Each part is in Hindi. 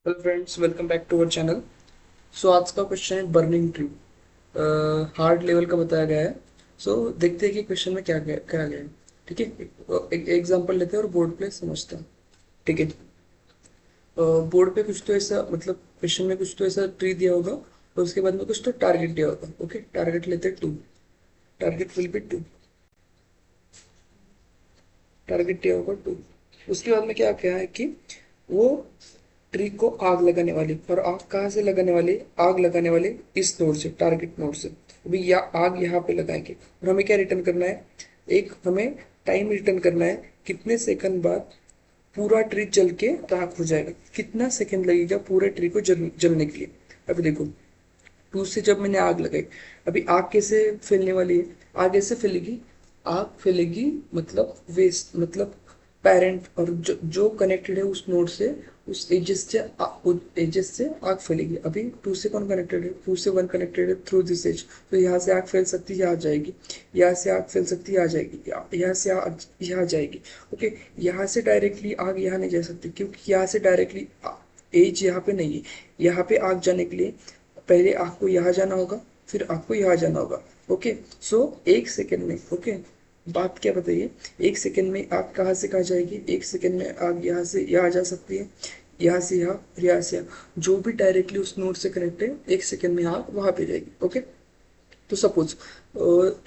Hello friends, welcome back to our channel. So आज का क्वेश्चन है बर्निंग ट्री। हार्ड लेवल का बताया गया है। सो देखते हैं कि क्वेश्चन में क्या गया है। ठीक है, एक एग्जांपल लेते हैं और बोर्ड पे समझते हैं। ठीक है। बोर्ड पे कुछ तो ऐसा, मतलब क्वेश्चन में कुछ तो ऐसा ट्री दिया होगा और उसके बाद में कुछ तो टारगेट दिया होगा। ओके, टारगेट लेते हैं 2। Target will be 2। टारगेट दिया होगा 2। उसके बाद में क्या क्या है कि वो ट्री को आग लगाने वाली, और आग कहाँ से लगाने वाली? आग लगाने वाले इस नोड से, टारगेट नोड से। अभी या आग यहाँ पे लगाएंगे और हमें क्या रिटर्न करना है? एक हमें टाइम रिटर्न करना है, कितने सेकंड बाद पूरा ट्री जल के राख हो जाएगा। कितना सेकंड लगेगा पूरे ट्री को जलने के लिए? अभी देखो, 2 से जब मैंने आग लगाई, अभी आग कैसे फैलने वाली है? आग ऐसे फैलेगी, आग फैलेगी मतलब वेस्ट, मतलब पेरेंट और जो कनेक्टेड है उस नोड से, उस एजेस से आग फैलेगी। अभी 2 से कौन कनेक्टेड है? 2 से 1 कनेक्टेड है थ्रू दिस एज। तो यहाँ से आग फैल सकती है, यहाँ जाएगी। यहाँ से आग फैल सकती है, यहाँ जाएगी। यहाँ से आग यहाँ जाएगी। ओके, यहाँ से डायरेक्टली आग यहाँ नहीं जा सकती, क्योंकि यहाँ से डायरेक्टली एज यहाँ पे नहीं है। यहाँ पे आग जाने के लिए पहले आपको यहाँ जाना होगा, फिर आपको यहाँ जाना होगा। ओके, सो 1 सेकेंड में, ओके, बात क्या बताइए, 1 सेकेंड में आग कहाँ से कहाँ जाएगी? 1 सेकेंड में आग यहाँ से यहाँ जा सकती है, यहाँ से यहाँ, फिर यहाँ से यहाँ। जो भी डायरेक्टली उस नोड से कनेक्ट है, 1 सेकेंड में आग वहां पे जाएगी। ओके, तो सपोज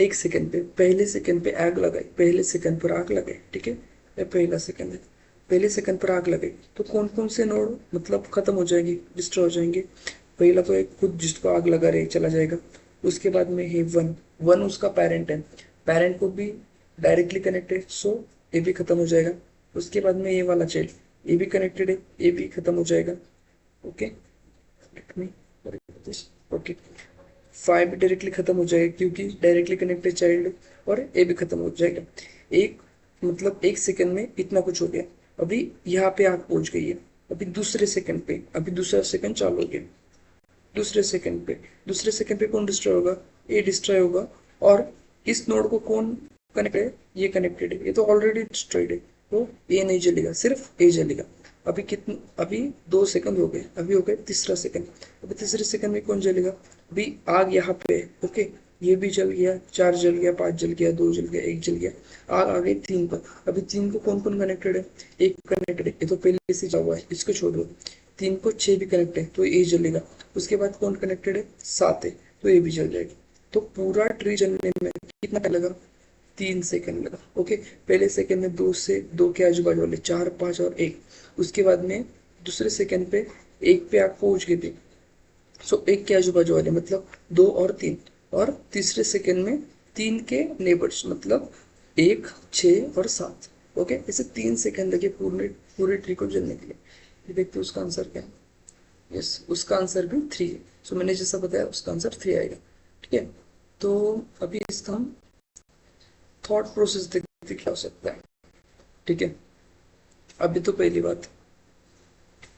1 सेकेंड पे, पहले सेकेंड पे आग लगाई, पहले सेकेंड पर आग लगाई, ठीक है, ये पहला सेकेंड है। पहले सेकंड पर आग लगाई तो कौन कौन से नोड मतलब खत्म हो जाएंगे, डिस्ट्रॉय हो जाएंगे? पहला तो एक खुद जिसको आग लगा रहे चला जाएगा। उसके बाद में है वन। वन उसका पेरेंट है, पेरेंट को भी डायरेक्टली कनेक्टेड, सो ये भी खत्म हो जाएगा। उसके बाद में ये वाला चाइल्ड, ये भी कनेक्टेड है, ये भी खत्म हो जाएगा। Okay, let me okay, 5 directly खत्म हो जाएगा क्योंकि डायरेक्टली कनेक्टेड चाइल्ड, और ये भी खत्म हो जाएगा। एक मतलब 1 सेकंड में इतना कुछ हो गया। अभी यहाँ पे आग पहुंच गई है। अभी दूसरे सेकंड पे, अभी दूसरा सेकंड चालू हो गया। दूसरे सेकंड पे कौन डिस्ट्रॉय होगा? ए डिस्ट्रॉय होगा। और इस नोड को कौन कनेक्टेड है? ये कनेक्टेड है, ये तो ऑलरेडी डिस्ट्रॉयड है, तो ए नहीं जलेगा, सिर्फ ए जलेगा। अभी कितने, अभी 2 सेकंड हो गए, अभी हो गए तीसरा सेकंड। अभी तीसरे सेकंड में कौन जलेगा? अभी आग यहाँ पे है। ओके, ये भी जल गया, 4 जल गया, 5 जल गया, 2 जल गया, 1 जल गया। आग आ गई 3 पर। अभी 3 को कौन कौन कनेक्टेड है? एक कनेक्टेड है, ये तो पहले से जा हुआ है, इसको छोड़ दो। 3 को 6 भी कनेक्ट है, तो ये जलेगा। उसके बाद कौन कनेक्टेड है? 7 है, तो ये भी जल जाएगी। तो पूरा ट्री जलने में कितना टाइम लगा? 3 सेकंड लगा। ओके, पहले सेकंड में दो से दो के आजू बाजू वाले 4, 5 और 1। उसके बाद में दूसरे सेकंड पे 1 पे आग पहुंच गई थी, सो 1 के आजू बाजू वाले मतलब 2 और 3। और तीसरे सेकंड में 3 के नेबर्स मतलब 1, 6 और 7। ओके, ऐसे 3 सेकंड लगे पूरे पूरे ट्री को जलने के लिए। ये देखते हैं उसका आंसर क्या है। यस, उसका आंसर भी 3 है। सो मैंने जैसा बताया उसका आंसर 3 आएगा। ठीक है, तो अभी इसका हम थॉट प्रोसेस देखते क्या हो सकता है। ठीक है, अभी तो पहली बात,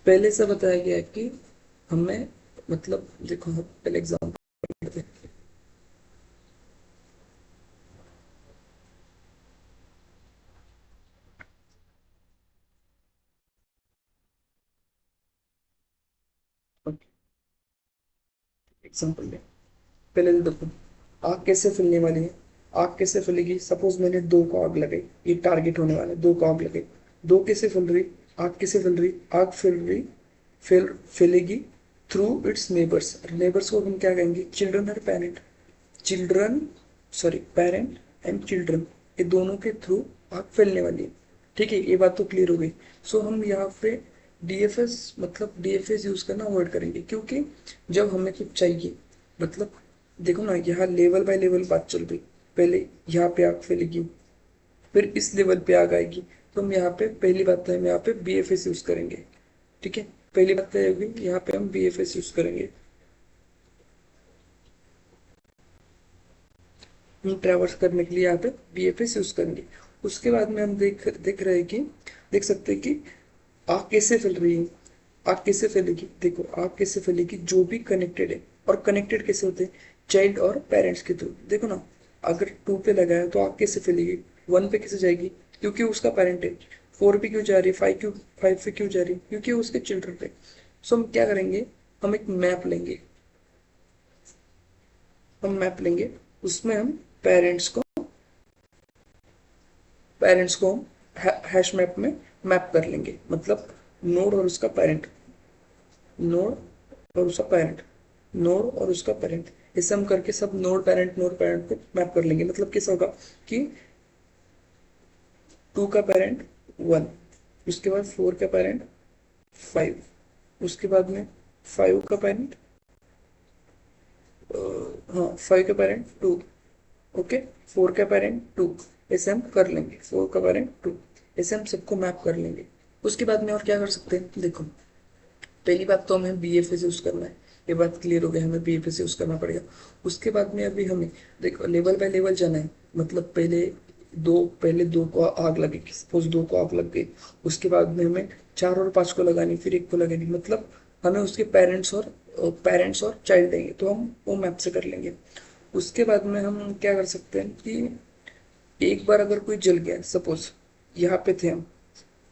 पहले से बताया गया है कि हमें, मतलब देखो हम पहले एग्जाम्पल लेते हैं। एग्जाम्पल ले, पहले तो देखो आग कैसे फैलने वाली है। आग कैसे फैलेगी? सपोज मैंने 2 को आग लगाई, ये टारगेट होने वाला है, 2 को आग लगाई। 2 कैसे फैल रही? आग कैसे फैल रही? आग फैल रही, फैलेगी थ्रू इट्स नेबर्स। नेबर्स को हम क्या कहेंगे? चिल्ड्रन और parent. Children, sorry, parent and children, ये दोनों के थ्रू आग फैलने वाली है। ठीक है, ये बात तो क्लियर हो गई। सो हम यहाँ पे डीएफएस, मतलब डीएफएस यूज करना अवॉइड करेंगे, क्योंकि जब हमें कुछ चाहिए, मतलब देखो ना, यहाँ लेवल बाय लेवल बात चल रही। पहले यहाँ पे आग फैलेगी, फिर इस लेवल पे आग आएगी। तो हम यहाँ पे पहली बात है, हम यहाँ पे बीएफएस यूज करेंगे। ठीक है, पहली बात है होगी, यहाँ पे हम बीएफएस यूज करेंगे, हम ट्रैवर्स करने के लिए यहाँ पे बीएफएस यूज करेंगे। उसके बाद में हम देख रहे हैं कि, देख सकते हैं कि आग कैसे फैल रही है। आग कैसे फैलेगी? देखो आग कैसे फैलेगी, जो भी कनेक्टेड है। और कनेक्टेड कैसे होते हैं? चाइल्ड और पेरेंट्स के थ्रू। देखो ना, अगर 2 पे लगा है तो आग कैसे फैलेगी? 1 पे कैसे जाएगी? क्योंकि उसका पेरेंट है। 4 पे क्यों जा रही है? 5 पे क्यों जा रही है? क्योंकि उसके चिल्ड्रन पे। सो हम क्या करेंगे, हम एक मैप लेंगे, उसमें हम पेरेंट्स को हम हैश मैप में मैप कर लेंगे, मतलब नोड और उसका पेरेंट, नोड और उसका पेरेंट, नोड और उसका पेरेंट, ऐसे हम करके सब नोड पेरेंट को मैप कर लेंगे। मतलब कैसा होगा कि 2 का पेरेंट 1, उसके बाद 4 का पेरेंट 5, उसके बाद में 5 का पेरेंट, हाँ 5 का पेरेंट 2, ओके, 4 का पेरेंट 2, ऐसे हम कर लेंगे, 4 का पेरेंट 2, ऐसे हम सबको मैप कर लेंगे। उसके बाद में और क्या कर सकते हैं, देखो पहली बात तो हमें BFS यूज करना है, ये बात क्लियर हो गया, हमें BFS यूज करना पड़ेगा। उसके बाद में अभी हमें देखो लेवल बाय लेवल जाना है, मतलब पहले दो को आग लगी, सपोज 2 को आग लग गई, उसके बाद में हमें 4 और 5 को लगानी, फिर 1 को लगानी, मतलब हमें उसके पेरेंट्स और चाइल्ड देंगे, तो हम वो मैप से कर लेंगे। उसके बाद में हम क्या कर सकते हैं कि एक बार अगर कोई जल गया, सपोज यहाँ पे थे हम,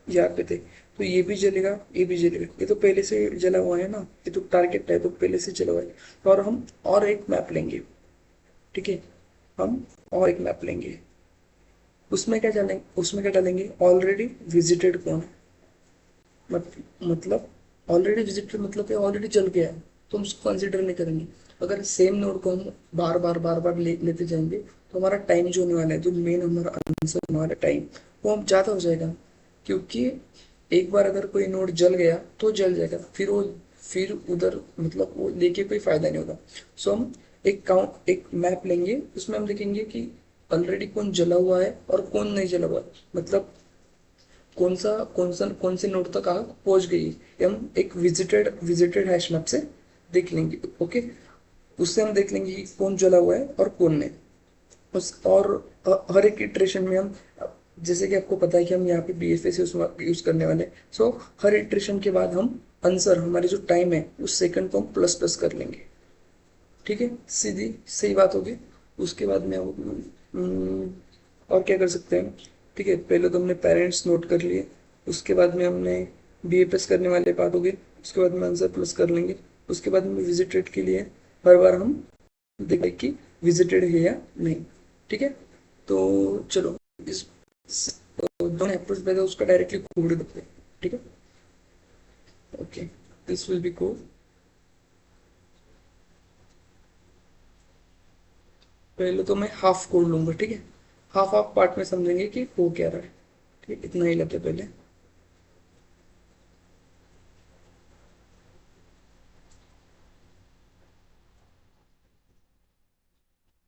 यहाँ पे थे, तो ये भी जलेगा, ये भी जलेगा, ये तो पहले से जला हुआ है ना, ये तो टारगेट है तो पहले से जला हुआ है। और हम और एक मैप लेंगे, ठीक है, हम और एक मैप लेंगे, उसमें क्या डालेंगे, ऑलरेडी विजिटेड कौन है, मतलब ऑलरेडी विजिटेड मतलब ऑलरेडी चल गया है, तो हम उसको कंसिडर नहीं करेंगे। अगर सेम नोड को हम बार बार लेते जाएंगे, तो हमारा टाइम जो होने वाला है, जो मेन हमारा आंसर होने वाला टाइम, वो हम ज़्यादा हो जाएगा, क्योंकि एक बार अगर कोई नोड जल गया तो जल जाएगा, फिर उधर मतलब वो लेके कोई फायदा नहीं होगा। सो हम एक मैप लेंगे, उसमें हम देखेंगे कि ऑलरेडी कौन जला हुआ है और कौन नहीं जला हुआ है, मतलब कौन से नोड तक आग पहुंच गई है, हम एक विजिटेड हैश मैप से देख लेंगे, ओके। उससे हम देख लेंगे कि कौन जला हुआ है और कौन नहीं। और हर एक इटरेशन में हम, जैसे कि आपको पता है कि हम यहाँ पे BFS यूज करने वाले हैं, सो हर इटरेशन के बाद हम आंसर, हमारी जो टाइम है उस सेकंड को हम प्लस प्लस कर लेंगे, ठीक है, सीधी सही बात होगी। उसके बाद में और क्या कर सकते हैं, ठीक है, पहले तो हमने पेरेंट्स नोट कर लिए, उसके बाद में हमने BFS करने वाले बात हो गई, उसके बाद में आंसर प्लस कर लेंगे। उसके बाद में विजिटेड के लिए हर बार हम देखें कि विजिटेड है या नहीं, ठीक है। तो चलो दोनों अप्रोच पे उसका डायरेक्टली कोड देते हैं, ठीक है, okay, this will be code. पहले तो मैं हाफ कोड लूंगा, ठीक है, हाफ हाफ पार्ट में समझेंगे कि हो क्या रहा है, ठीक है, इतना ही लेते पहले।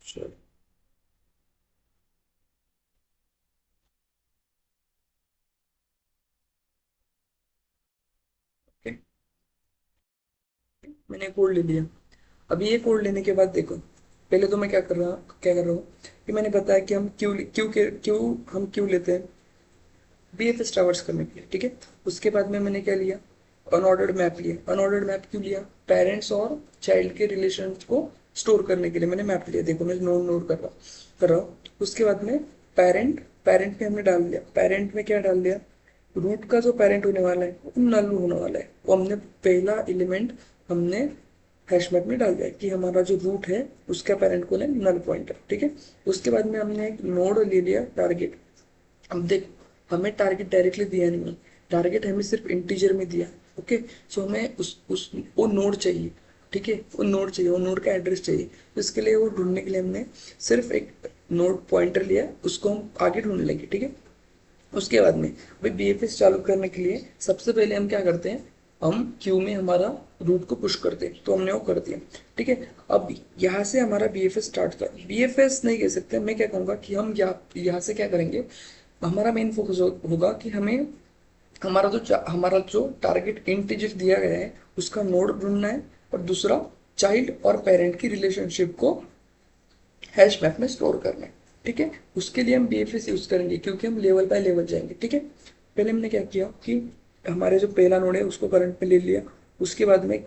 चलो, ओके, मैंने कोड ले लिया। अभी ये कोड लेने के बाद देखो, पहले तो मैं क्या कर रहा हूँ कि मैंने बताया कि हम क्यों लेते हैं, BFS ट्रैवर्स करने के लिए, ठीक है। उसके बाद में मैंने क्या लिया, अनऑर्डर्ड मैप लिया। अनऑर्डर्ड मैप क्यों लिया, पेरेंट्स और चाइल्ड के रिलेशन को स्टोर करने के लिए मैंने मैप लिया। देखो मैं नोट कर रहा हूँ। उसके बाद में पेरेंट में हमने डाल दिया, पेरेंट में क्या डाल दिया, रूट का जो पेरेंट होने वाला है वो नल होने वाला है, वो हमने पहला एलिमेंट हमने हैश मैप में डाल दिया कि हमारा जो रूट है उसका पेरेंट कौन है, नल पॉइंटर, ठीक है। उसके बाद में हमने एक नोड ले लिया टारगेट। अब देख, हमें टारगेट डायरेक्टली दिया नहीं है, टारगेट हमें सिर्फ इंटीजर में दिया, ओके। सो हमें उस वो नोड चाहिए, ठीक है, वो नोड का एड्रेस चाहिए, तो इसके लिए वो ढूंढने के लिए हमने सिर्फ एक नोड पॉइंटर लिया, उसको हम आगे ढूंढ लेंगे, ठीक है। उसके बाद में भाई BFS चालू करने के लिए सबसे पहले हम क्या करते हैं, हम क्यू में हमारा रूट को पुश करते हैं, तो हमने वो कर दिया, ठीक है। अब यहाँ से हमारा BFS स्टार्ट था, BFS नहीं कह सकते, मैं क्या कहूँगा कि हम यहाँ से क्या करेंगे, हमारा मेन फोकस होगा कि हमें हमारा जो टारगेट इंटीजर दिया गया है उसका नोड ढूंढना है, और दूसरा चाइल्ड और पेरेंट की रिलेशनशिप को हैश मैप में स्टोर करना है, ठीक है। उसके लिए हम BFS यूज करेंगे, क्योंकि हम लेवल बाय लेवल जाएंगे, ठीक है। पहले हमने क्या किया कि हमारे जो पहला नोड है उसको करंट में ले लिया, उसके बाद में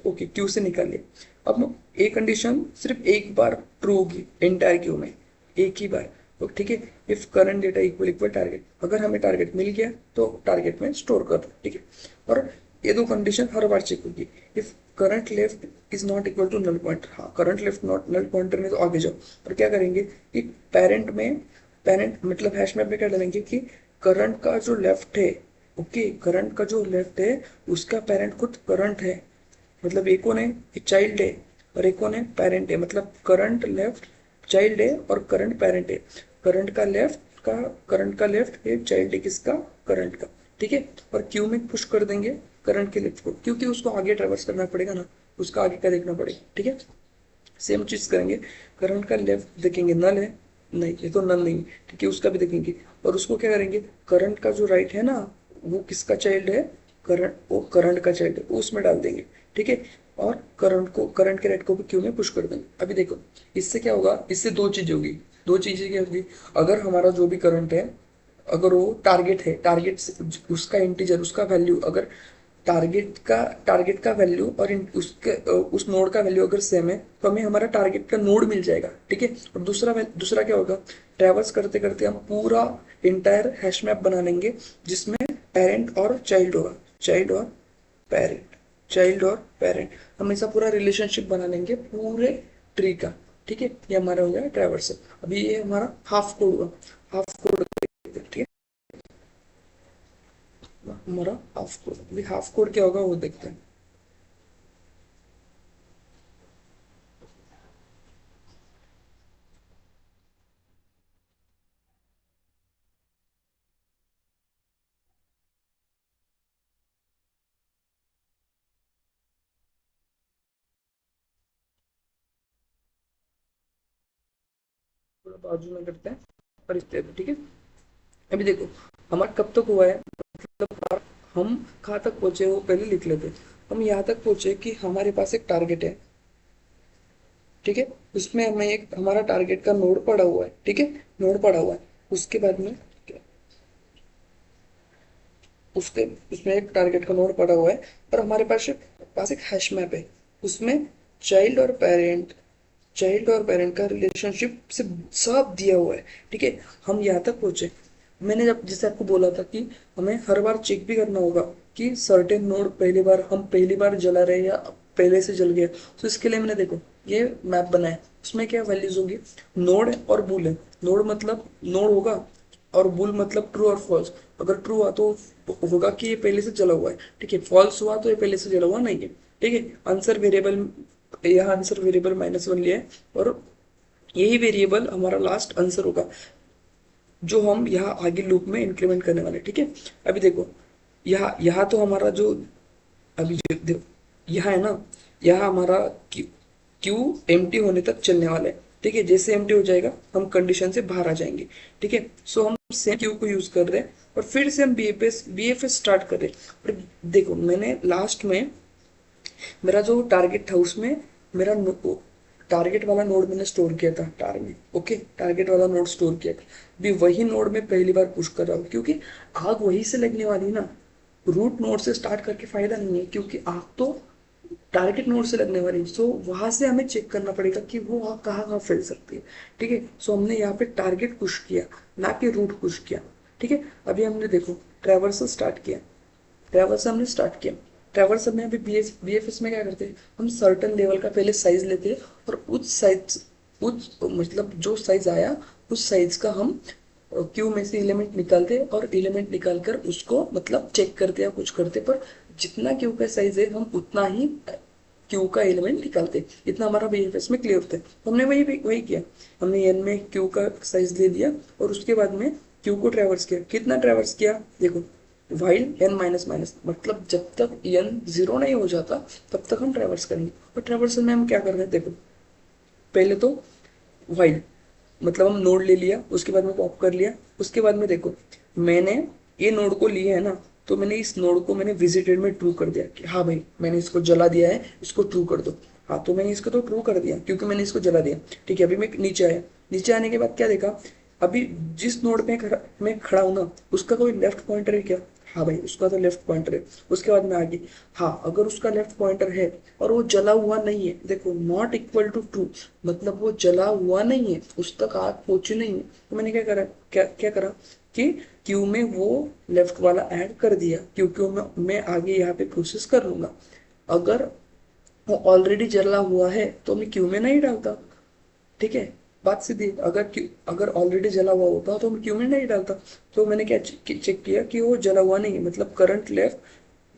ओके क्यू से निकाल लिया। अब एक कंडीशन सिर्फ एक बार ट्रू होगी एंटायर क्यू में, एक ही बार, तो ठीक है, if current data equal equal target, अगर हमें टारगेट मिल गया तो टारगेट में स्टोर कर दो, ठीक है। और ये दो कंडीशन हर बार चेक होगी। If current left is not equal to null pointer, हाँ current left not null pointer में तो आगे जाओ। और क्या करेंगे कि पेरेंट मतलब हैश मैप में क्या डालेंगे कि करंट का जो लेफ्ट है, ओके करंट का जो लेफ्ट है उसका पेरेंट खुद करंट है, मतलब एक कौन है, एक चाइल्ड है और एक कौन है, पेरेंट है। मतलब करंट लेफ्ट चाइल्ड है और करंट पेरेंट है। करंट का लेफ्ट है चाइल्ड है किसका, करंट का, ठीक है। और क्यू में पुश कर देंगे करंट के लेफ्ट को, क्योंकि उसको आगे ट्रेवर्स करना पड़ेगा ना, उसका आगे का देखना पड़ेगा, ठीक है। सेम चीज करेंगे, करंट का लेफ्ट देखेंगे नल है, नहीं ये तो नल नहीं है, ठीक है, उसका भी देखेंगे। और उसको क्या करेंगे, करंट का जो राइट है ना वो किसका चाइल्ड है, करंट, वो करंट का चाइल्ड है, वो उसमें डाल देंगे, ठीक है। और करंट के राइट को भी क्यू में पुश कर देंगे। अभी देखो इससे क्या होगा, इससे दो चीजें होगी। दो चीजें क्या होगी, अगर हमारा जो भी करंट है, अगर वो टारगेट है, उसका इंटीजर, उसका वैल्यू अगर टारगेट का वैल्यू और उस नोड का वैल्यू अगर सेम है तो हमें हमारा टारगेट का नोड मिल जाएगा, ठीक है। और दूसरा क्या होगा, ट्रैवर्स करते करते हम पूरा इंटायर हैश मैप बना लेंगे जिसमें पेरेंट और चाइल्ड होगा, पेरेंट चाइल्ड और पेरेंट, हम ऐसा पूरा रिलेशनशिप बना लेंगे पूरे ट्री का, ठीक है। ये हमारा हो गया ट्रैवर्स। अभी ये हमारा हाफ कोड हुआ, हाफ कोड, ठीक है, हमारा हाफ कोड। अभी हाफ कोड क्या होगा वो देखते हैं। थोड़ा बाजू में करते हैं और इस तरह, ठीक है। अभी देखो हमारा कब तक हुआ है, मतलब हम कहाँ तक पहुंचे वो पहले लिख लेते हैं। हम यहाँ तक पहुंचे कि हमारे पास एक टारगेट है, ठीक है, उसमें हमें एक हमारा टारगेट का नोड पड़ा हुआ है, ठीक है, नोड पड़ा हुआ है। उसके बाद में उसके उसमें एक टारगेट का नोड पड़ा हुआ है और हमारे पास एक हैश मैप है, उसमें चाइल्ड और पेरेंट का रिलेशनशिप से सब दिया हुआ है, ठीक है। हम यहाँ तक पहुंचे। मैंने जब जैसे आपको बोला था कि हमें हर बार चेक भी करना होगा कि सर्टेन नोड पहली बार जला रहे या पहले से जल गया, तो इसके लिए मैंने देखो ये मैप बनाया, उसमें क्या वैल्यूज होगी, नोड और बुल है। नोड मतलब नोड होगा और बुल मतलब ट्रू और फॉल्स। अगर ट्रू हुआ तो होगा कि ये पहले से जला हुआ है, ठीक है, फॉल्स हुआ तो ये पहले से जला हुआ नहीं है, ठीक है। आंसर वेरिएबल, यहाँ आंसर वेरिएबल -1 लिया है और यही वेरिएबल हमारा लास्ट आंसर होगा जो हम यहाँ आगे लूप में इंक्रीमेंट करने वाले, ठीक है। अभी देखो यहाँ यहाँ तो हमारा जो अभी जो देखो यहाँ है ना, यहाँ हमारा क्यू एम्प्टी होने तक चलने वाला है, ठीक है। जैसे एम्प्टी हो जाएगा हम कंडीशन से बाहर आ जाएंगे, ठीक है। सो हम सेम क्यू को यूज कर रहे हैं और फिर से हम बीएफएस स्टार्ट कर रहे हैं। और देखो मैंने लास्ट में मेरा जो टारगेट था उसमें मेरा टारगेट वाला नोड मैंने स्टोर किया था टार में, ओके, टारगेट वाला नोड स्टोर किया था। अभी वही नोड में पहली बार पुश कर रहा हूँ क्योंकि आग वहीं से लगने वाली है ना, रूट नोड से स्टार्ट करके फायदा नहीं है क्योंकि आग तो टारगेट नोड से लगने वाली है। सो वहां से हमें चेक करना पड़ेगा कि वो आग कहाँ कहाँ फैल सकती है, ठीक है। सो हमने यहाँ पे टारगेट पुश किया ना कि रूट पुश किया, ठीक है। अभी हमने देखो ट्रैवर्सल स्टार्ट किया, ट्रैवर्स हमने स्टार्ट किया। ट्रैवर्स में अभी बीएफएस में क्या करते हैं, हम सर्टन लेवल का पहले साइज लेते हैं और उस मतलब जो साइज आया उस साइज का हम क्यू में से एलिमेंट निकालते हैं और एलिमेंट निकाल कर उसको मतलब चेक करते हैं कुछ करते, पर जितना क्यू का साइज है हम उतना ही क्यू का एलिमेंट निकालते हैं। इतना हमारा बीएफएस में क्लियर होता है। तो हमने वही किया, हमने एन में क्यू का साइज ले लिया और उसके बाद में क्यू को ट्रैवर्स किया। कितना ट्रैवर्स किया देखो, वाइल एन माइनस माइनस, मतलब जब तक एन जीरो नहीं हो जाता तब तक हम ट्रैवर्स करेंगे। और ट्रैवर्सल में हम क्या कर रहे हैं देखो, पहले तो वाइल मतलब हम नोड ले लिया, उसके बाद में पॉप कर लिया, उसके बाद में देखो मैंने ये नोड को लिया है ना, तो मैंने इस नोड को मैंने विजिटेड में ट्रू कर दिया कि हाँ भाई मैंने इसको जला दिया है, इसको ट्रू कर दो। हाँ तो मैंने इसको तो ट्रू कर दिया क्योंकि मैंने इसको जला दिया, ठीक है। अभी मैं नीचे आया, नीचे आने के बाद क्या देखा, अभी जिस नोड पे मैं खड़ा हूं ना उसका कोई लेफ्ट पॉइंटर है क्या, हाँ भाई उसका तो लेफ्ट पॉइंटर है। उसके बाद में आगे, हाँ अगर उसका लेफ्ट पॉइंटर है और वो जला हुआ नहीं है, देखो नॉट इक्वल टू ट्रू, मतलब वो जला हुआ नहीं है, उस तक आग पहुंची नहीं है, तो मैंने क्या करा, क्या क्या करा, कि क्यू में वो लेफ्ट वाला ऐड कर दिया, क्योंकि मैं आगे यहाँ पे प्रोसेस कर लूंगा। अगर वो ऑलरेडी जला हुआ है तो मैं क्यू में नहीं डालता, ठीक है। बात सीधी, अगर ऑलरेडी जला हुआ होता तो मैं क्यू में नहीं डालता। तो मैंने क्या चेक किया कि वो जला हुआ नहीं है, मतलब करंट लेफ्ट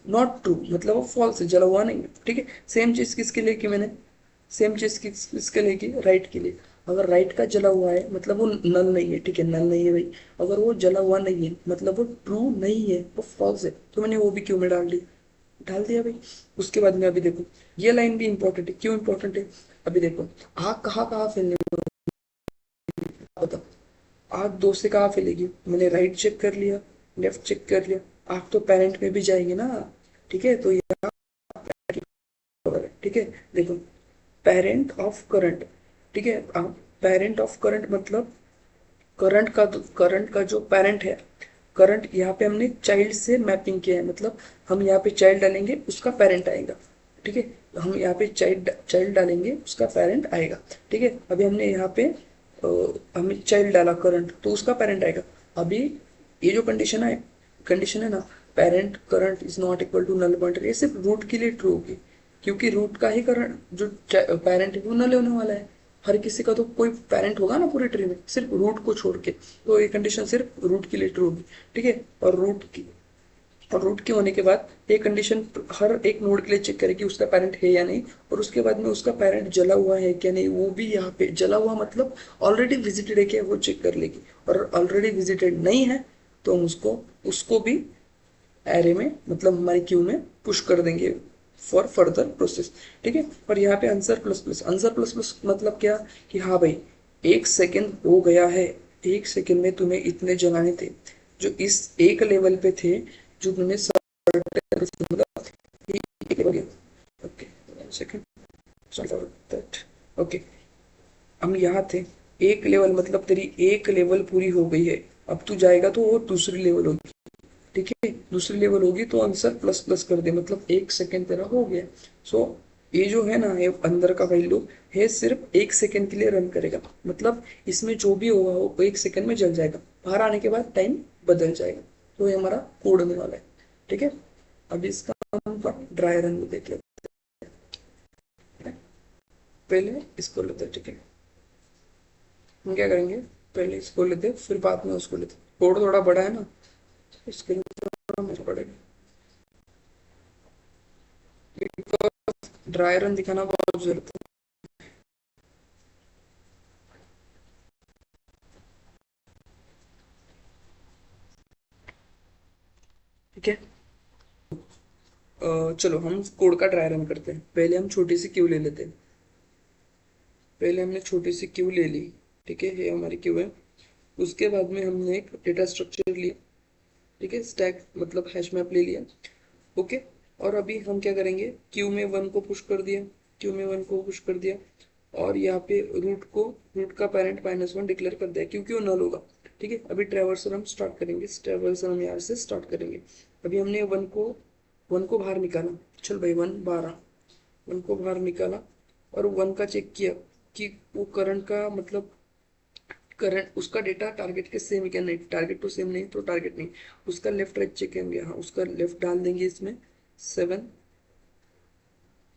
नॉट ट्रू, मतलब वो फॉल्स है, जला हुआ नहीं है, ठीक है। सेम चीज किसके लिए की मैंने, सेम चीज किसके लिए की, राइट के लिए। अगर राइट का जला हुआ है मतलब वो नल नहीं है, ठीक है, नल नहीं है भाई। अगर वो जला हुआ नहीं है मतलब वो ट्रू नहीं है, वो फॉल्स है, तो मैंने वो भी क्यू में डाल दिया भाई। उसके बाद में अभी देखो, ये लाइन भी इंपॉर्टेंट है। क्यों इंपॉर्टेंट है, अभी देखो, आग कहाँ कहाँ फैलने बताओ, आग दो से कहाँ फैलेगी, मैंने राइट चेक कर लिया, लेफ्ट चेक कर लिया, आग तो पेरेंट में भी जाएगी ना, ठीक है। तो यहाँ ठीक है, देखो, पेरेंट ऑफ करंट, ठीक है। पेरेंट ऑफ करंट मतलब करंट का जो पेरेंट है, करंट यहाँ पे हमने चाइल्ड से मैपिंग किया है, मतलब हम यहाँ पे चाइल्ड डालेंगे उसका पेरेंट आएगा, ठीक है। हम यहाँ पे चाइल्ड चाइल्ड डालेंगे उसका पेरेंट आएगा, ठीक है। अभी हमने यहाँ पे हमने चाइल्ड डाला करंट, तो उसका पेरेंट आएगा। अभी ये जो कंडीशन है ना, parent current is not equal to null pointer, ये सिर्फ रूट के लिए ट्रू होगी, क्योंकि रूट का ही करंट जो पेरेंट है वो नल होने वाला है। हर किसी का तो कोई पेरेंट होगा ना पूरे ट्री में, सिर्फ रूट को छोड़ के, तो ये कंडीशन सिर्फ रूट के लिए ट्रू होगी, ठीक है। और रूट के होने के बाद ये कंडीशन हर एक नोड के लिए चेक करेगी उसका पेरेंट है या नहीं, और उसके बाद में उसका पेरेंट जला हुआ है क्या नहीं, वो भी यहाँ पे जला हुआ मतलब ऑलरेडी विजिटेड है क्या, वो चेक कर लेगी। और ऑलरेडी विजिटेड नहीं है तो हम उसको उसको भी एरे में, मतलब हमारी क्यू में पुश कर देंगे फॉर फर्दर प्रोसेस, ठीक है। और यहाँ पे आंसर प्लस प्लस मतलब क्या, कि हाँ भाई 1 सेकेंड हो गया है, 1 सेकेंड में तुम्हें इतने जलाने थे जो इस एक लेवल पे थे, जो मैंने मतलब एक हो गया, okay, second, sorry for that, okay. हम यहाँ थे, एक लेवल मतलब तेरी एक लेवल पूरी हो गई है, अब तू जाएगा तो वो दूसरी लेवल होगी, ठीक है। दूसरी लेवल होगी तो आंसर प्लस प्लस कर दे, मतलब 1 सेकेंड तेरा हो गया। सो ये जो है ना, ये अंदर का वैल्यू है सिर्फ 1 सेकेंड के लिए रन करेगा, मतलब इसमें जो भी होगा वो 1 सेकेंड में जल जाएगा, बाहर आने के बाद टाइम बदल जाएगा। तो ये हमारा कोड होने वाला है, ठीक है। अभी इसका हम ड्राई रन में देख लेते हैं, पहले इसको लेते हैं, ठीक है। हम क्या करेंगे, पहले इसको लेते फिर बाद में उसको लेते, कोड थोड़ा बड़ा है ना, इसके लिए थोड़ा मुझे पड़ेगा, ड्राई रन दिखाना बहुत जरूरत है, ठीक है। चलो हम कोड का ड्राई रन करते हैं, पहले हम छोटी सी क्यू ले लेते हैं। पहले हमने छोटी सी क्यू ले ली, ठीक है, ये हमारी क्यू है। उसके बाद में हमने एक डेटा स्ट्रक्चर लिया, ठीक है, स्टैक मतलब हैश मैप ले लिया, ओके। और अभी हम क्या करेंगे, क्यू में 1 को पुश कर दिया, क्यू में 1 को पुश कर दिया, और यहाँ पे रूट का पेरेंट -1 डिक्लेयर कर दिया क्योंकि वो नल होगा, ठीक है। अभी ट्रैवर्सर हम स्टार्ट करेंगे, ट्रैवर्सर हम यहाँ से स्टार्ट करेंगे। अभी हमने वन को बाहर निकाला, चल भाई 1 को बाहर निकाला, और 1 का चेक किया कि वो करंट का मतलब करंट उसका डेटा टारगेट के सेम है क्या, नहीं टारगेट तो सेम नहीं, तो टारगेट नहीं। उसका लेफ्ट राइट चेक करेंगे, हाँ उसका लेफ्ट डाल देंगे इसमें 7,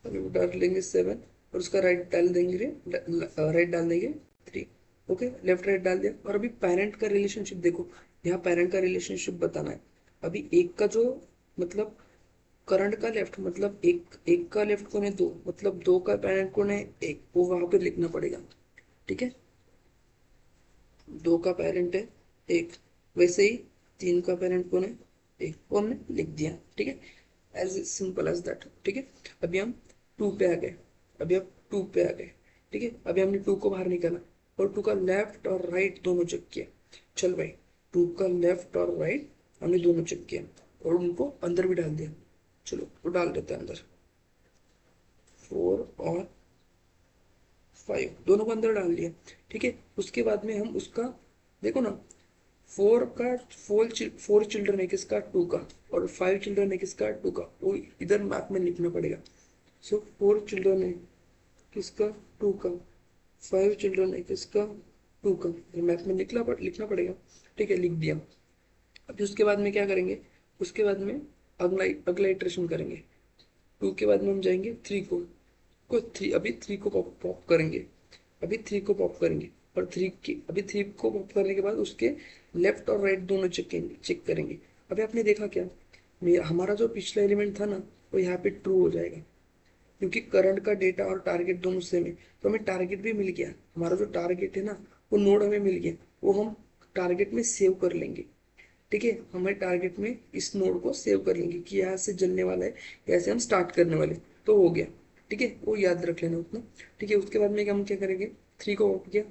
अभी वो डाल देंगे 7, और उसका राइट डाल देंगे, राइट डाल देंगे 3, ओके। लेफ्ट राइट डाल दिया, और अभी पेरेंट का रिलेशनशिप देखो, यहाँ पेरेंट का रिलेशनशिप बताना है। अभी एक का जो मतलब करंट का लेफ्ट मतलब एक एक का लेफ्ट कौन है, 2, मतलब 2 का पेरेंट कौन है, 1, वो वहां पे लिखना पड़ेगा, ठीक है। 2 का पेरेंट है 1, वैसे ही 3 का पेरेंट कौन है, 1, को हमने लिख दिया, ठीक है। एज सिंपल एज दैट, ठीक है। अभी हम 2 पे आ गए, अभी अब 2 पे आ गए, ठीक है। अभी हमने 2 को बाहर निकाला, और 2 का लेफ्ट और राइट दोनों चेक किया, चल भाई 2 का लेफ्ट और राइट हमने दोनों चेक किया, और उनको अंदर भी डाल दिया, चलो वो डाल देते हैं अंदर, 4 और 5 दोनों को अंदर डाल लिया, ठीक है। उसके बाद में हम उसका देखो ना, 4 चिल्ड्रन है किसका, 2 का, और 5 चिल्ड्रन है किसका, 2 का, वो इधर मैप में लिखना पड़ेगा। सो 4 चिल्ड्रन है किसका, 2 का, 5 चिल्ड्रन है किसका, 2 का, मैप में लिखना पड़ेगा, ठीक है, लिख दिया। अभी उसके बाद में क्या करेंगे, उसके बाद में अगला अगला इटरेशन करेंगे। 2 के बाद में हम जाएंगे 3 को 3, अभी 3 को पॉप पॉप करेंगे, अभी 3 को पॉप करेंगे, और 3 की अभी 3 को पॉप करने के बाद उसके लेफ्ट और राइट दोनों चेक करेंगे। अभी आपने देखा क्या, हमारा जो पिछला एलिमेंट था ना, वो यहाँ पे ट्रू हो जाएगा, क्योंकि करंट का डेटा और टारगेट दोनों सेम है। तो हमें टारगेट भी मिल गया, हमारा जो टारगेट है ना, वो नोड हमें मिल गया, वो हम टारगेट में सेव कर लेंगे। ठीक है, हमारे टारगेट में इस नोड को सेव कर लेंगे कि यहाँ से जलने वाला है, यहाँ से हम स्टार्ट करने वाले, तो हो गया। ठीक है, वो याद रख लेना उतना। ठीक है, उसके बाद में हम क्या करेंगे, 3 को ऑफ किया,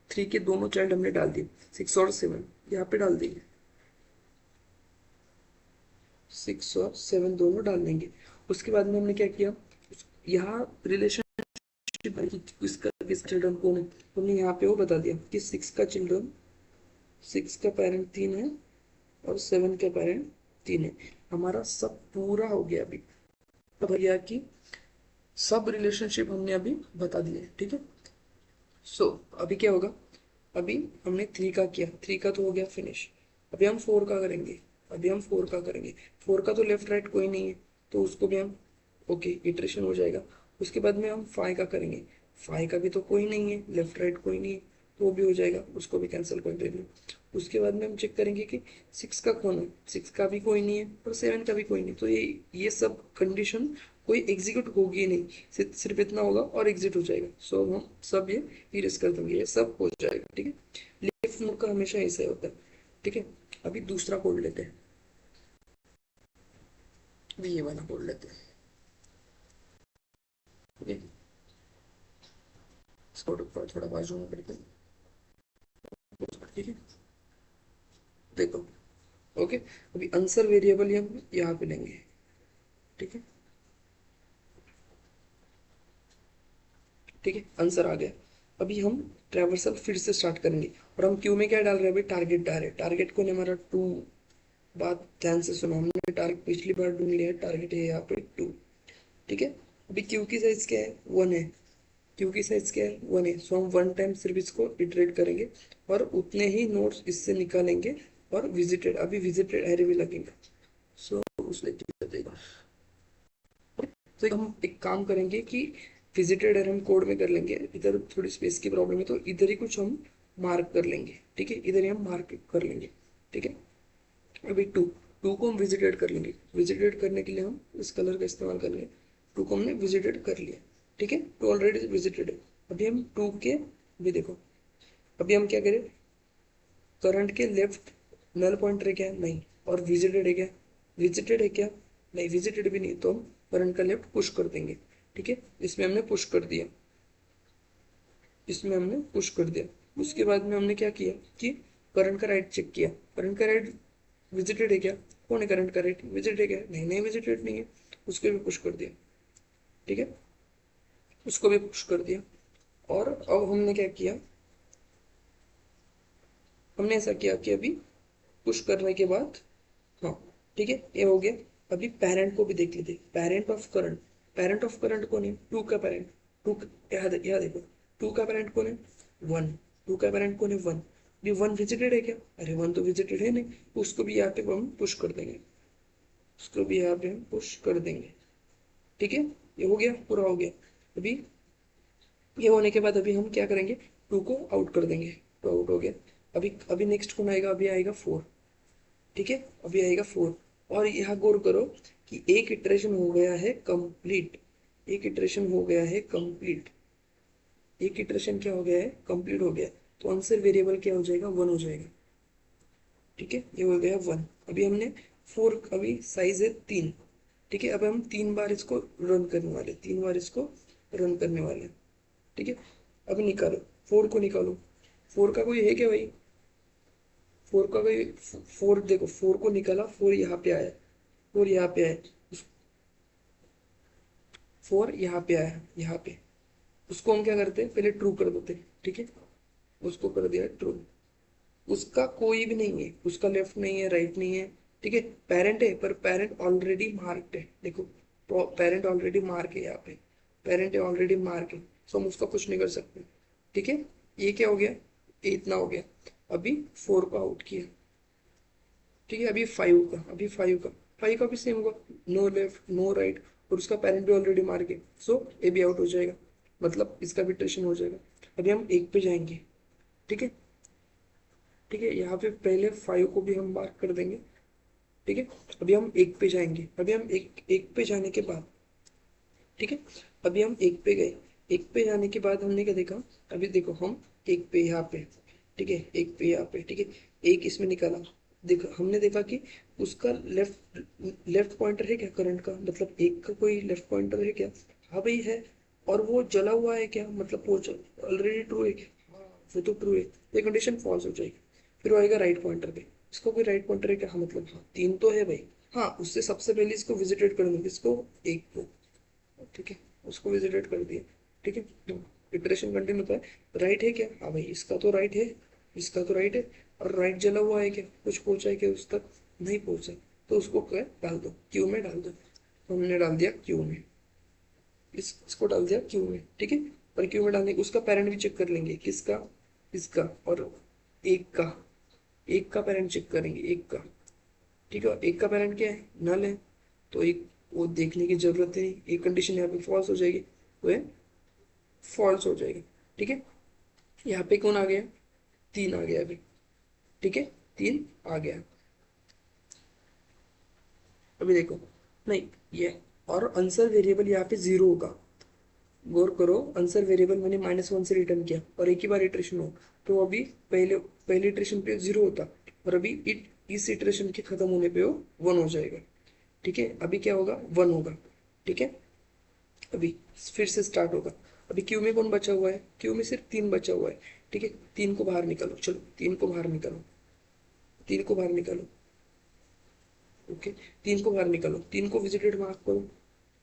3 के दोनों चाइल्ड हमने डाल दिए, 6 और 7 यहाँ पे डाल देंगे, 6 और 7 दोनों डाल देंगे। उसके बाद में हमने क्या किया, यहाँ रिलेशनशिप किसका किस चिल्ड्रन कौन है, तो हमने यहाँ पे वो बता दिया कि 6 का पेरेंट 3 है और 7 का पेरेंट 3 है। हमारा सब पूरा हो गया अभी। अब भैया की सब रिलेशनशिप हमने अभी बता दिए। ठीक है, अभी क्या होगा, अभी हमने 3 का किया, 3 का तो हो गया फिनिश। अभी हम 4 का करेंगे, अभी हम 4 का करेंगे। 4 का तो लेफ्ट राइट कोई नहीं है, तो उसको भी हम ओके इटरेशन हो जाएगा। उसके बाद में हम 5 का करेंगे, 5 का भी तो कोई नहीं है, लेफ्ट राइट कोई नहीं है, तो वो भी हो जाएगा, उसको भी कैंसिल कर देंगे। उसके बाद में हम चेक करेंगे कि 6 का कौन है, 6 का भी कोई नहीं है और 7 का भी कोई नहीं, तो ये सब कंडीशन कोई एग्जीक्यूट होगी नहीं, सिर्फ इतना होगा और एग्जिट हो जाएगा। हम सब ये इरेज कर देंगे, ये सब हो जाएगा। ठीक है, लेफ्ट नोड का हमेशा ऐसा ही होता है। ठीक है, अभी दूसरा कोड लेते हैं, अभी ये वाला कोड लेते हैं। ठीक है, इसको थोड़ा बाजू में करते हैं। ठीक है, देखो, ओके, अभी आंसर वेरिएबल हम यहाँ पे लेंगे। ठीक है, ठीक है, आंसर आ गया। अभी हम ट्रैवर्सल फिर से स्टार्ट करेंगे, और हम क्यू में क्या डाल रहे हैं, अभी टारगेट डाल रहे हैं। टारगेट को हमारा 2, बात ध्यान से सुनो, हमने टारगेट पिछली बार ढूंढ लिया है, टारगेट है यहाँ पे 2। ठीक है, अभी क्यू की साइज क्या है, 1 है, क्यू की साइज क्या है, 1 है। हम 1 टाइम सिर्फ इसको इटरेट करेंगे और उतने ही नोट्स इससे निकालेंगे, और विजिटेड, अभी विजिटेड एरे भी लगेगा, उसमें देगा। तो हम एक काम करेंगे कि विजिटेड एरे हम कोड में कर लेंगे, इधर थोड़ी स्पेस की प्रॉब्लम है, तो इधर ही कुछ हम मार्क कर लेंगे। ठीक है, इधर ही हम मार्क कर लेंगे। ठीक है, अभी 2 को हम विजिटेड कर लेंगे, विजिटेड करने के लिए हम इस कलर का इस्तेमाल करेंगे। 2 को हमने विजिटेड कर लिया। ठीक है, 2 ऑलरेडी विजिटेड है। अभी हम 2 के, अभी देखो, अभी हम क्या करें, करंट के लेफ्ट नल पॉइंटर है क्या, नहीं, और विजिटेड है क्या, विजिटेड है क्या, नहीं, विजिटेड भी नहीं, तो हम करंट का लेफ्ट पुश कर देंगे। ठीक है, इसमें हमने पुश कर दिया, इसमें हमने पुश कर दिया। उसके बाद में हमने क्या किया कि करंट का राइट चेक किया, करंट का राइट विजिटेड है क्या, कौन है करंट का राइट, विजिटेड है क्या, नहीं, नहीं विजिटेड नहीं है, उसको भी पुश कर दिया। ठीक है, उसको भी पुश कर दिया। और अब हमने क्या किया, हमने ऐसा किया कि अभी पुश करने के बाद, हाँ, ठीक है, ये हो गया। अभी पेरेंट को भी देख लेते, parent of current, parent of current कौन है, 2 का पेरेंट, 2, यहाँ देखो, 2 का पेरेंट कौन है, 1, 2 का पेरेंट कौन है, 1। ये 1 विजिटेड है क्या, अरे 1 तो विजिटेड है नहीं, उसको भी यहाँ पे हम पुश कर देंगे, उसको भी यहाँ पे हम पुश कर देंगे। ठीक है, ये हो गया, पूरा हो गया। अभी ये होने के बाद अभी हम क्या करेंगे, 2 को आउट कर देंगे, 2 आउट हो गया। अभी अभी नेक्स्ट कौन आएगा, अभी आएगा 4। ठीक है, अभी आएगा 4। और यहाँ गौर करो कि एक इटरेशन हो गया है कंप्लीट, एक इटरेशन हो गया है कंप्लीट, एक इटरेशन क्या हो गया है, कंप्लीट हो गया। तो आंसर वेरिएबल क्या हो जाएगा, 1 हो जाएगा। ठीक है, ये हो गया 1। अभी हमने 4, अभी साइज है 3। ठीक है, अब हम 3 बार इसको रन करने वाले, 3 बार इसको रन करने वाले। ठीक है, अभी निकालो, 4 को निकालो, 4 का कोई है क्या भाई, 4 का कोई, 4 देखो, 4 को निकाला, 4 यहाँ पे आया, 4 यहाँ पे आया, 4 यहाँ पे आया, यहाँ पे, उसको हम क्या करते हैं, पहले ट्रू कर देते हैं। ठीक है, उसको कर दिया ट्रू, उसका कोई भी नहीं है, उसका लेफ्ट नहीं है, राइट नहीं है। ठीक है, पेरेंट है, पर पेरेंट ऑलरेडी मार्क्ड है, देखो, पेरेंट ऑलरेडी मार्क है यहाँ पे, पेरेंट है ऑलरेडी मार्क है, हम उसका कुछ नहीं कर सकते। ठीक है, ये क्या हो गया, ये इतना हो गया। अभी 4 को आउट किया, ठीक है, अभी फाइव का भी सेम होगा, नो लेफ्ट नो राइट, और उसका पेरेंट भी ऑलरेडी मार के, सो ए भी आउट हो जाएगा, मतलब इसका भी इटरेशन हो जाएगा। अभी हम एक पे जाएंगे। ठीक है, ठीक है, यहाँ पे पहले फाइव को भी हम मार्क कर देंगे। ठीक है, अभी हम एक पे जाएंगे। अभी हम एक एक पे जाने के बाद, ठीक है, अभी हम एक पे गए। एक पे जाने के बाद हमने क्या देखा, अभी देखो हम एक पे यहाँ पे, ठीक है, एक पे यहाँ पे, ठीक है, एक इसमें निकाला। देखो हमने देखा कि उसका लेफ्ट लेफ्ट पॉइंटर है क्या करंट का, मतलब एक का कोई लेफ्ट पॉइंटर है क्या? हाँ भाई है। और वो जला हुआ है क्या, मतलब वो ऑलरेडी ट्रू है क्या? हाँ, वो तो ट्रू है, ये कंडीशन फॉल्स हो जाएगी। फिर वो आएगा राइट पॉइंटर पे, इसको कोई राइट पॉइंटर है क्या? हाँ, मतलब हाँ, तीन तो है भाई। हाँ, उससे सबसे पहले इसको विजिटेड कर दूंगी, इसको एक को, ठीक है, उसको विजिटेट कर दिया। ठीक है, तो इटरेशन कंटिन्यू होता है। राइट है क्या? हाँ भाई, इसका तो राइट है, इसका तो राइट है। और राइट जला हुआ है क्या, कुछ पहुंचा है क्या उस तक? नहीं पहुंचा, तो उसको क्या डाल दो, क्यू में डाल दो। तो हमने डाल दिया क्यू में, इसको डाल दिया क्यू में। ठीक है, और क्यू में डालने उसका पेरेंट भी चेक कर लेंगे, किसका? इसका, और एक का, एक का पेरेंट चेक करेंगे, एक का। ठीक है, एक का पेरेंट क्या है? नल है, तो एक वो देखने की जरूरत है नहीं, एक कंडीशन यहाँ पे फॉल्स हो जाएगी, तो ये फॉल्स हो जाएगी। ठीक है, यहाँ पे कौन आ गया? तीन आ गया अभी। ठीक है, तीन आ गया। अभी देखो, नहीं ये, और आंसर वेरिएबल यहाँ पे जीरो होगा। गौर करो, आंसर वेरिएबल मैंने -1 से रिटर्न किया और एक ही बार इटरेशन हो, तो अभी पहले इटरेशन पे जीरो होता, और अभी इस इटरेशन के खत्म होने पे वो वन हो जाएगा। ठीक है, अभी क्या होगा? वन होगा। ठीक है, अभी फिर से स्टार्ट होगा। अभी क्यू में कौन बचा हुआ है? क्यू में सिर्फ तीन बचा हुआ है। ठीक है, तीन को बाहर निकालो, चलो तीन को बाहर निकालो, तीन को बाहर निकालो। ओके, तीन को बाहर निकालो, तीन को विजिटेड मार्क करो।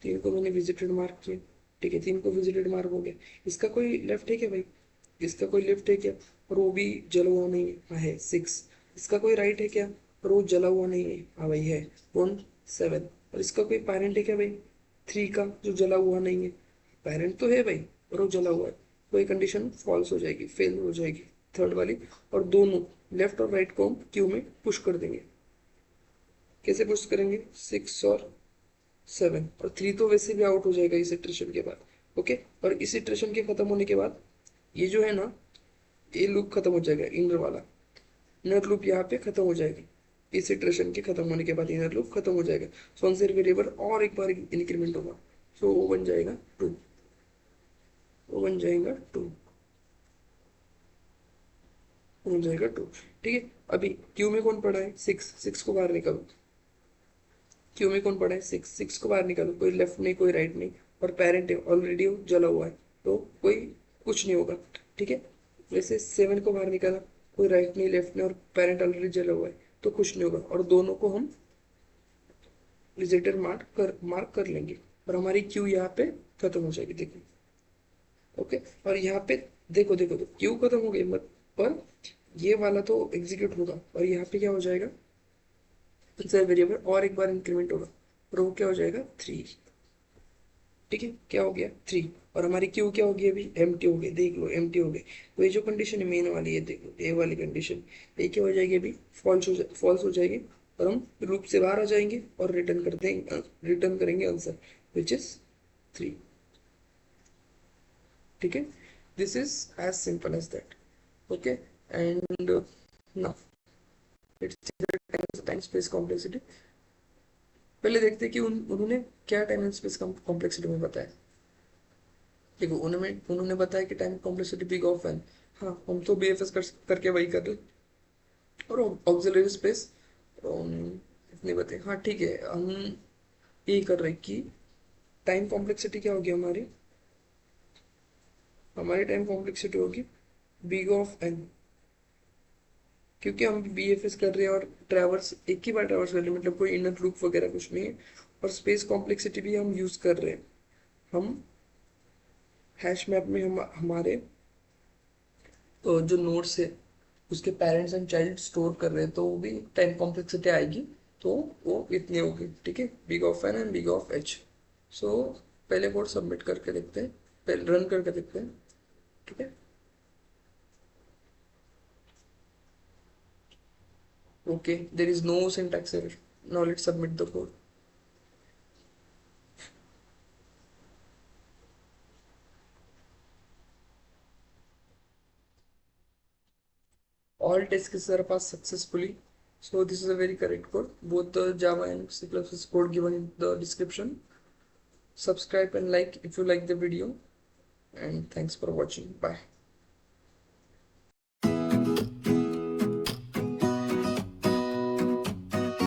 तीन को मैंने विजिटेड मार्क किया। ठीक है, तीन को विजिटेड मार्क हो गया। इसका कोई लेफ्ट है क्या भाई? इसका कोई लेफ्ट है क्या? और वो भी जला हुआ नहीं है? हाँ है, सिक्स। इसका कोई राइट है क्या? और वो जला हुआ नहीं है? हाँ भाई है, वन, सेवन। और इसका कोई पेरेंट है क्या भाई? थ्री का, जो जला हुआ नहीं है? पेरेंट तो है भाई, और वो जला हुआ है, तो ये कंडीशन फॉल्स हो जाएगी, फेल हो जाएगी, थर्ड वाली। और दोनों लेफ्ट और राइट को हम क्यू में पुश कर देंगे। कैसे पुश करेंगे? सिक्स और सेवन, और थ्री तो वैसे भी आउट हो जाएगा इस इटरेशन के बाद। ओके, और इस इटरेशन के खत्म होने के बाद ये जो है ना, ये लूप खत्म हो जाएगा, इनर वाला। इनर लूप यहाँ पे खत्म हो जाएगी, इस इटरेशन के खत्म होने के बाद इनर लूप खत्म हो जाएगा। सो आंसर वेरिएबल और एक बार इंक्रीमेंट होगा, सो वो बन जाएगा टू, वो बन जाएगा टू, हो जाएगा टू। ठीक है, अभी क्यू में कौन पड़ा है? सिक्स, सिक्स को बाहर निकालो। क्यू में कौन पड़ा है? सिक्स, सिक्स को बाहर निकालो, कोई लेफ्ट नहीं कोई राइट नहीं, और पेरेंट है ऑलरेडी जला हुआ है, तो कोई कुछ नहीं होगा। ठीक है, वैसे सेवन को बाहर निकाला, कोई राइट नहीं लेफ्ट नहीं, और पेरेंट ऑलरेडी जला हुआ है, तो कुछ नहीं होगा, और दोनों को हम रिजेक्टेड मार्क कर लेंगे, और हमारी क्यू यहाँ पे खत्म हो जाएगी, देखो। ओके, और यहाँ पे देखो देखो, तो क्यू खत्म हो गई, मत पर ये वाला तो एग्जीक्यूट होगा, और यहाँ पे क्या हो जाएगा? आंसर वेरिएबल और एक बार इंक्रीमेंट होगा, और वो क्या हो जाएगा? थ्री। ठीक है, क्या हो गया? थ्री। और हमारी क्यू क्या होगी? अभी एम टी हो गई, देख लो एम टी हो गई। तो ये जो कंडीशन है मेन वाली, ये देखो ए वाली कंडीशन, ये क्या हो जाएगी? अभी फॉल्स हो जाएगी, और हम लूप से बाहर आ जाएंगे और रिटर्न कर देंगे, रिटर्न करेंगे आंसर विच इज थ्री। ठीक है, this is as simple as that. Okay, and now let's time space complexity. पहले देखते हैं कि उन्होंने क्या टाइम एंड स्पेस कॉम्प्लेक्सिटी में बताया। देखो, उन्होंने उन्होंने बताया कि time complexity big of n. हाँ, हम तो बीएफएस करके वही कर रहे। और ऑक्सिलरी स्पेस इतनी बताए, हाँ ठीक है, हम यही कर रहे कि टाइम कॉम्प्लेक्सिटी क्या होगी हमारी? हमारी टाइम कॉम्प्लेक्सिटी होगी बिग ऑफ एन, क्योंकि हम बीएफएस कर रहे हैं और ट्रैवर्स एक ही बार ट्रैवर्स कर रहे हैं, मतलब कोई इनर लूप वगैरह कुछ नहीं है। और स्पेस कॉम्प्लेक्सिटी भी हम यूज कर रहे हैं, हम हैश मैप में हमारे जो नोड्स है उसके पेरेंट्स एंड चाइल्ड स्टोर कर रहे हैं, तो वो भी टाइम कॉम्प्लेक्सिटी आएगी, तो वो इतनी होगी। ठीक है, big of N and big of H. So पहले कोड सबमिट करके देखते हैं, पहले रन करके देखते हैं। ठीक है, Okay, there is no syntax error. Now let's submit the code. All test cases are passed successfully. So this is a very correct code. Both the Java and C++ code given in the description. Subscribe and like if you like the video. And thanks for watching. Bye.